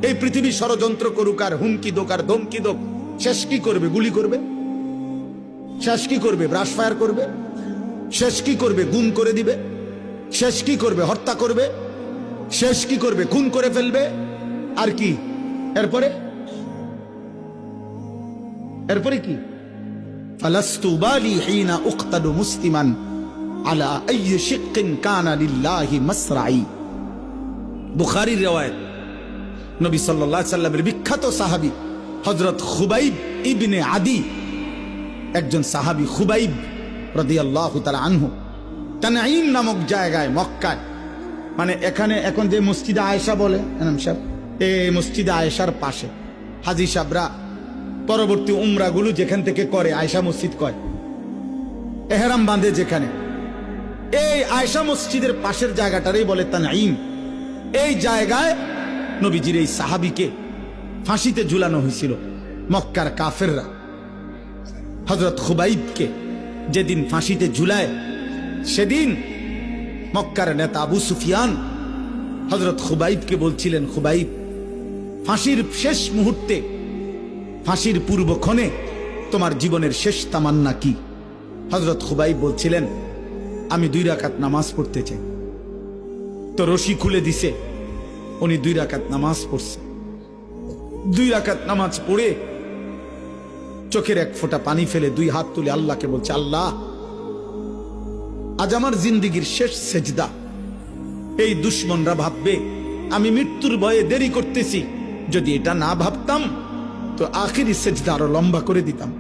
এই পৃথিবী ষড়যন্ত্র করুক আর হুমকি দোক আর ধমকি দোক, শেষ কি করবে? গুলি করবে। শেষ কি করবে? ব্রাশ ফায়ার করবে। শেষ কি করবে? গুম করে দিবে। শেষ কি করবে? হত্যা করবে। শেষ কি করবে? খুন করে ফেলবে। আর কি এরপরে? এরপরে কি? ফালাস্তু বালি হিনা উক্তাদু মুসলিমান আলা আইয়ি শিক্কিন কানা লিল্লাহি মাসরাই। বুখারীর riwayat, নবী সাল্লাল্লাহু আলাইহি সাল্লামের বিখ্যাত সাহাবী হযরত খুবাইব ইবনে আদি, একজন সাহাবী খুবাইব রাদিয়াল্লাহু তাআলা আনহু, তানঈম নামক জায়গায় মক্কায়, মানে এখানে এখন যে মসজিদে আয়েশা বলে এনাম সাহেব, এই মসজিদে আয়েশার পাশে হাজী সাহেবরা পরবর্তী উমরাগুলো যেখান থেকে করে আয়েশা মসজিদ কয়, এহরাম বাঁধে যেখানে, এই আয়েশা মসজিদের পাশের জায়গাটারই বলে তানঈম। এই জায়গায় নবীজির এই সাহাবীকে ফাঁসিতে ঝুলানো হয়েছিল। মক্কার কাফেররা হযরত খুবাইবকে যেদিন ফাঁসিতে ঝুলায়, সেদিন মক্কার নেতা আবু সুফিয়ান হযরত খুবাইবকে বলছিলেন, খুবাইব, ফাঁসির শেষ মুহূর্তে, ফাঁসির পূর্বক্ষণে তোমার জীবনের শেষ তামান্না কি? হযরত খুবাইব বলছিলেন, আমি 2 রাকাত নামাজ পড়তে চাই। তো রশি খুলে দিছে, উনি 2 রাকাত নামাজ পড়ছে। 2 রাকাত নামাজ পড়ে চোখের এক ফোঁটা পানি ফেলে 2 হাত তুলে আল্লাহকে বলছে, আল্লাহ, আজ আমার জিন্দেগীর শেষ সেজদা। এই দুশ্মনরা ভাববে আমি মৃত্যুর ভয়ে দেরি করতেছি, যদি এটা না ভাবতাম তো আখিরি সেজদা আরো লম্বা করে দিতাম।